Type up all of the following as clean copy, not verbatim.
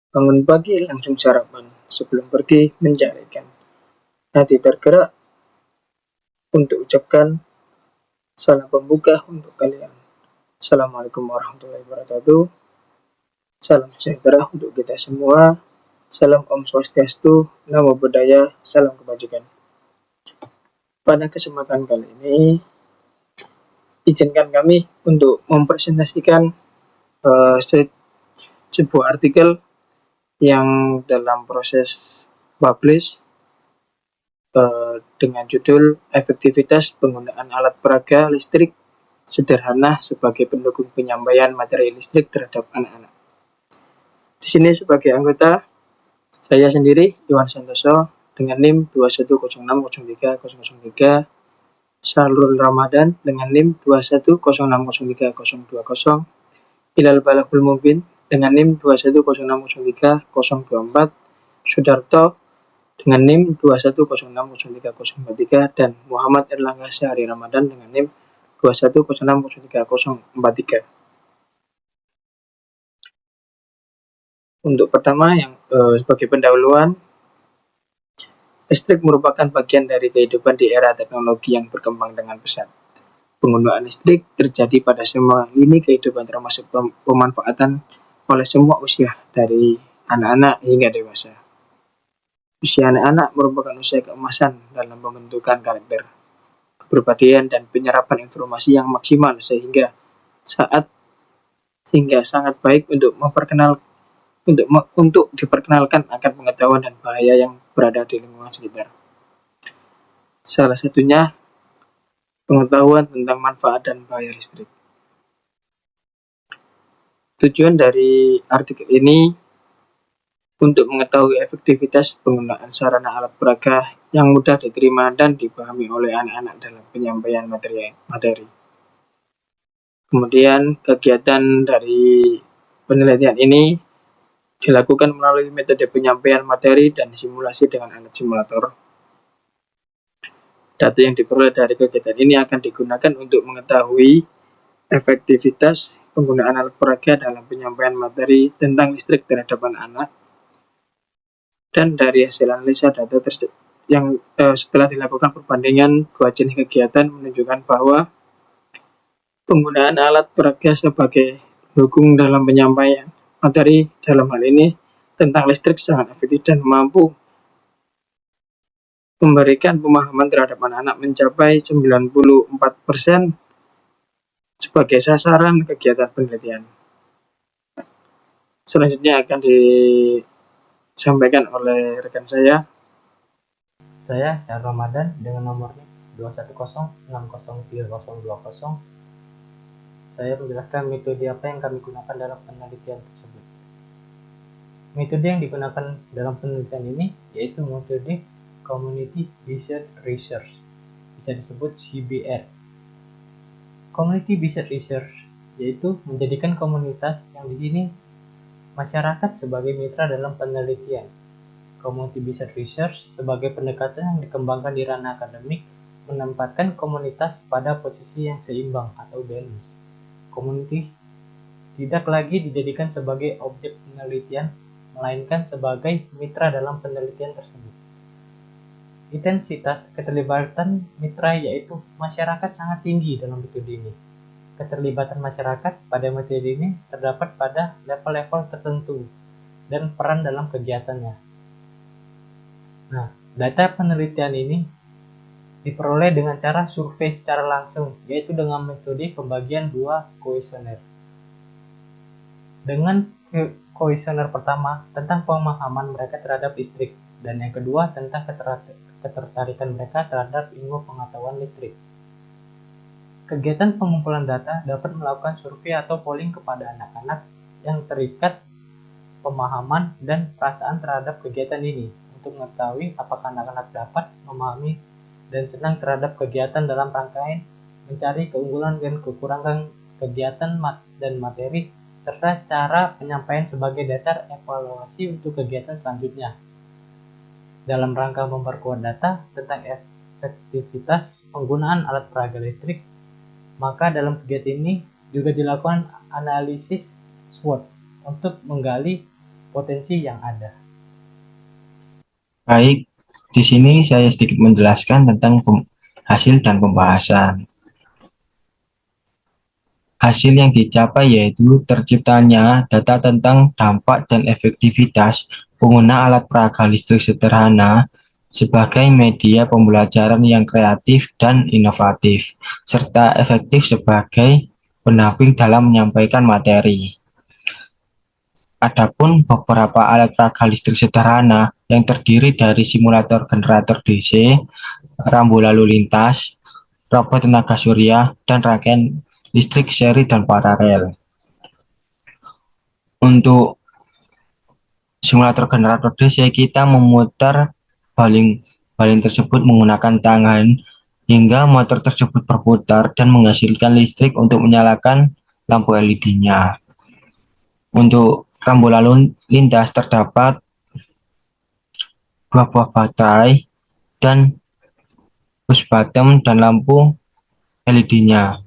Bangun pagi langsung sarapan, sebelum pergi mencari ikan. Hati tergerak untuk ucapkan salam pembuka untuk kalian. Assalamualaikum warahmatullahi wabarakatuh. Salam sejahtera untuk kita semua. Salam Om Swastiastu, Namo Buddhaya, salam kebajikan. Pada kesempatan kali ini, izinkan kami untuk mempresentasikan sebuah artikel yang dalam proses publish dengan judul efektivitas penggunaan alat peraga listrik sederhana sebagai pendukung penyampaian materi listrik terhadap anak-anak. Di sini sebagai anggota, saya sendiri, Iwan Santoso, dengan NIM 2106030003, Salrul Ramadan dengan NIM 2106030020, Ilal Balagul Mubin dengan NIM 2106030024, Sudarto dengan NIM 2106030043, dan Muhammad Erlangga Syahri Ramadan dengan NIM 2106030043. Untuk pertama, yang sebagai pendahuluan, listrik merupakan bagian dari kehidupan di era teknologi yang berkembang dengan pesat. Penggunaan listrik terjadi pada semua lini kehidupan, termasuk pemanfaatan oleh semua usia, dari anak-anak hingga dewasa. Usia anak-anak merupakan usia keemasan dalam pembentukan karakter, kepribadian, dan penyerapan informasi yang maksimal, sehingga sangat baik untuk diperkenalkan akan pengetahuan dan bahaya yang berada di lingkungan sekitar. Salah satunya pengetahuan tentang manfaat dan bahaya listrik. Tujuan dari artikel ini untuk mengetahui efektivitas penggunaan sarana alat peraga yang mudah diterima dan dipahami oleh anak-anak dalam penyampaian materi. Kemudian kegiatan dari penelitian ini dilakukan melalui metode penyampaian materi dan simulasi dengan alat simulator. Data yang diperoleh dari kegiatan ini akan digunakan untuk mengetahui efektivitas penggunaan alat peraga dalam penyampaian materi tentang listrik terhadap anak-anak. Dan dari hasil analisa data yang setelah dilakukan perbandingan dua jenis kegiatan menunjukkan bahwa penggunaan alat peraga sebagai pendukung dalam penyampaian materi dalam hal ini tentang listrik sangat efektif dan mampu memberikan pemahaman terhadap anak-anak mencapai 94% sebagai sasaran kegiatan penelitian. Selanjutnya akan disampaikan oleh rekan saya. Saya Syahri Ramadan dengan nomornya 210603020. Saya menjelaskan metode apa yang kami gunakan dalam penelitian tersebut. Metode yang digunakan dalam penelitian ini yaitu metode Community Based Research, bisa disebut CBR. Community Based Research yaitu menjadikan komunitas yang di sini masyarakat sebagai mitra dalam penelitian. Community Based Research sebagai pendekatan yang dikembangkan di ranah akademik menempatkan komunitas pada posisi yang seimbang atau balance. Community tidak lagi dijadikan sebagai objek penelitian, melainkan sebagai mitra dalam penelitian tersebut. Intensitas keterlibatan mitra yaitu masyarakat sangat tinggi dalam metode ini. Keterlibatan masyarakat pada metode ini terdapat pada level-level tertentu dan peran dalam kegiatannya. Nah, data penelitian ini diperoleh dengan cara survei secara langsung, yaitu dengan metode pembagian dua kuesioner. Dengan kuesioner pertama tentang pemahaman mereka terhadap listrik, dan yang kedua tentang ketertarikan mereka terhadap ilmu pengetahuan listrik. Kegiatan pengumpulan data dapat melakukan survei atau polling kepada anak-anak yang terikat pemahaman dan perasaan terhadap kegiatan ini untuk mengetahui apakah anak-anak dapat memahami dan senang terhadap kegiatan dalam rangkaian mencari keunggulan dan kekurangan kegiatan dan materi serta cara penyampaian sebagai dasar evaluasi untuk kegiatan selanjutnya. Dalam rangka memperkuat data tentang efektivitas penggunaan alat peraga listrik, maka dalam kegiatan ini juga dilakukan analisis SWOT untuk menggali potensi yang ada. Baik, di sini saya sedikit menjelaskan tentang hasil dan pembahasan. Hasil yang dicapai yaitu terciptanya data tentang dampak dan efektivitas pengguna alat peraga listrik sederhana sebagai media pembelajaran yang kreatif dan inovatif, serta efektif sebagai pendamping dalam menyampaikan materi. Adapun beberapa alat peraga listrik sederhana yang terdiri dari simulator generator DC, rambu lalu lintas, robot tenaga surya, dan rangkaian listrik seri dan paralel. Untuk simulator generator DC, kita memutar baling tersebut menggunakan tangan hingga motor tersebut berputar dan menghasilkan listrik untuk menyalakan lampu LED-nya. Untuk rambu lalu lintas terdapat dua buah baterai dan push button dan lampu LED-nya.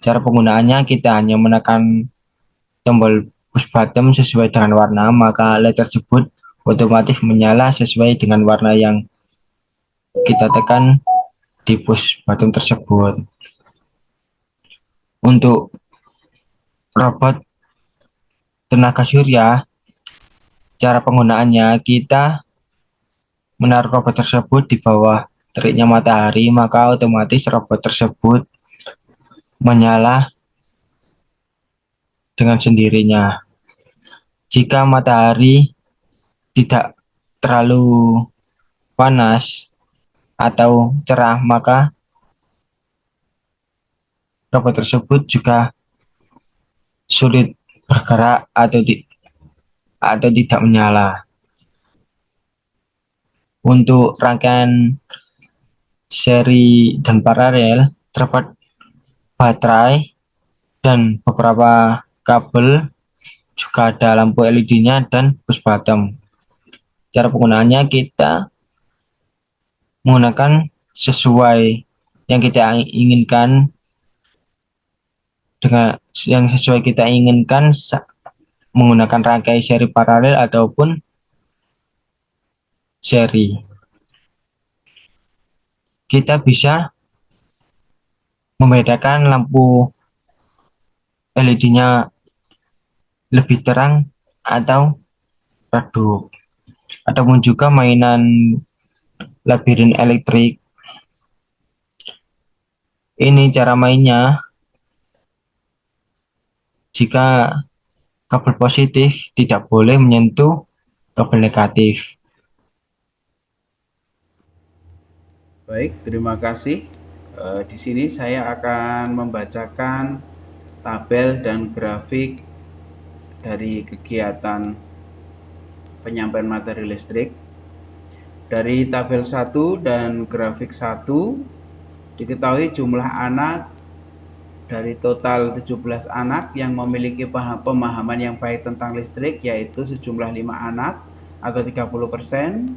Cara penggunaannya, kita hanya menekan tombol push button sesuai dengan warna, maka LED tersebut otomatis menyala sesuai dengan warna yang kita tekan di push button tersebut. Untuk robot tenaga surya, cara penggunaannya, kita menaruh robot tersebut di bawah teriknya matahari, maka otomatis robot tersebut menyala dengan sendirinya. Jika matahari tidak terlalu panas atau cerah, maka robot tersebut juga sulit bergerak atau tidak menyala. Untuk rangkaian seri dan paralel terdapat baterai dan beberapa kabel, juga ada lampu LED-nya dan push button. Cara penggunaannya, kita menggunakan sesuai yang kita inginkan, dengan yang sesuai kita inginkan menggunakan rangkai seri paralel ataupun seri. Kita bisa membedakan lampu LED-nya lebih terang atau redup, ataupun juga mainan labirin elektrik. Ini cara mainnya. Jika kabel positif tidak boleh menyentuh kabel negatif. Baik, terima kasih. Di sini saya akan membacakan tabel dan grafik dari kegiatan penyampaian materi listrik. Dari tabel 1 dan grafik 1 diketahui jumlah anak dari total 17 anak yang memiliki pemahaman yang baik tentang listrik, yaitu sejumlah 5 anak atau 30%,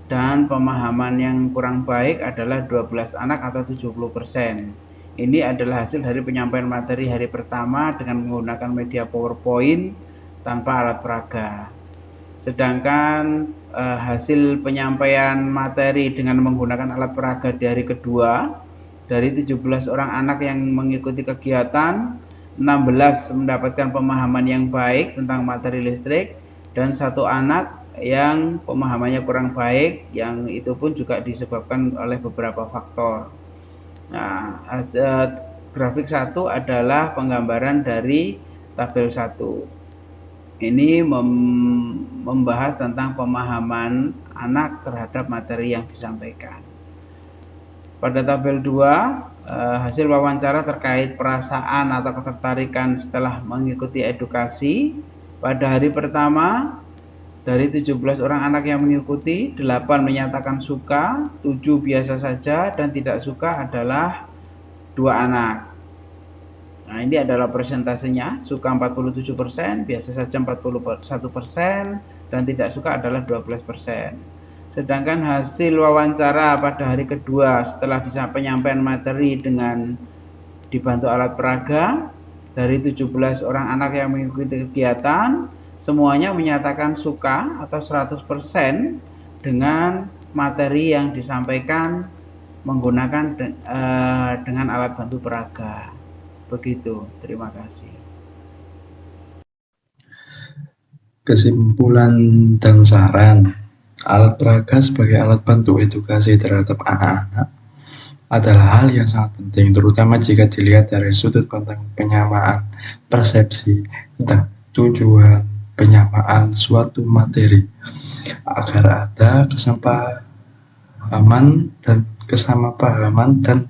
dan pemahaman yang kurang baik adalah 12 anak atau 70%. Ini adalah hasil dari penyampaian materi hari pertama dengan menggunakan media PowerPoint tanpa alat peraga. Sedangkan hasil penyampaian materi dengan menggunakan alat peraga di hari kedua, dari 17 orang anak yang mengikuti kegiatan, 16 mendapatkan pemahaman yang baik tentang materi listrik, dan 1 anak yang pemahamannya kurang baik, yang itu pun juga disebabkan oleh beberapa faktor. Nah, grafik 1 adalah penggambaran dari tabel 1. Ini membahas tentang pemahaman anak terhadap materi yang disampaikan. Pada tabel 2, hasil wawancara terkait perasaan atau ketertarikan setelah mengikuti edukasi. Pada hari pertama, dari 17 orang anak yang mengikuti, 8 menyatakan suka, 7 biasa saja, dan tidak suka adalah 2 anak. Nah, ini adalah persentasenya. Suka 47%, biasa saja 41%, dan tidak suka adalah 12%. Sedangkan hasil wawancara pada hari kedua setelah penyampaian materi dengan dibantu alat peraga, dari 17 orang anak yang mengikuti kegiatan, semuanya menyatakan suka atau 100% dengan materi yang disampaikan menggunakan dengan alat bantu peraga. Begitu, terima kasih. Kesimpulan dan saran, alat peraga sebagai alat bantu edukasi terhadap anak-anak adalah hal yang sangat penting, terutama jika dilihat dari sudut pandang penyamaan persepsi tentang tujuan penyamaan suatu materi, agar ada kesalahpahaman dan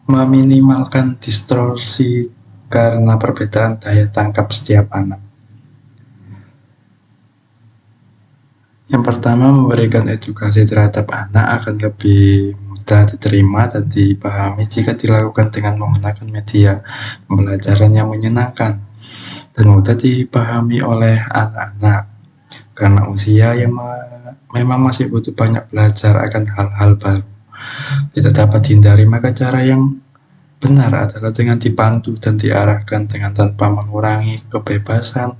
meminimalkan distorsi karena perbedaan daya tangkap setiap anak. Yang pertama, memberikan edukasi terhadap anak akan lebih mudah diterima dan dipahami jika dilakukan dengan menggunakan media pembelajaran yang menyenangkan dan mudah dipahami oleh anak-anak, karena usia yang memang masih butuh banyak belajar akan hal-hal baru. Tidak dapat dihindari, maka cara yang benar adalah dengan dipandu dan diarahkan dengan tanpa mengurangi kebebasan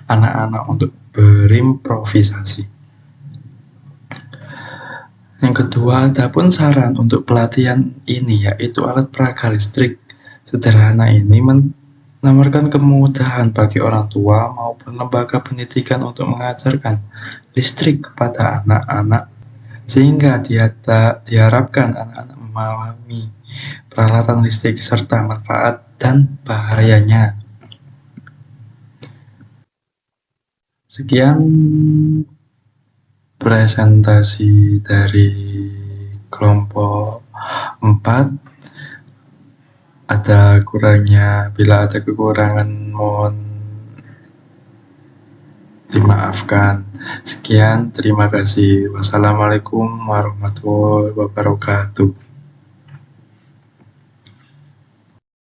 anak-anak untuk berimprovisasi. Yang kedua, adapun saran untuk pelatihan ini yaitu alat peraga listrik sederhana ini menawarkan kemudahan bagi orang tua maupun lembaga pendidikan untuk mengajarkan listrik kepada anak-anak, sehingga diharapkan anak-anak memahami peralatan listrik serta manfaat dan bahayanya. Sekian presentasi dari kelompok 4. Bila ada kekurangan mohon dimaafkan. Sekian, terima kasih. Wassalamualaikum warahmatullahi wabarakatuh.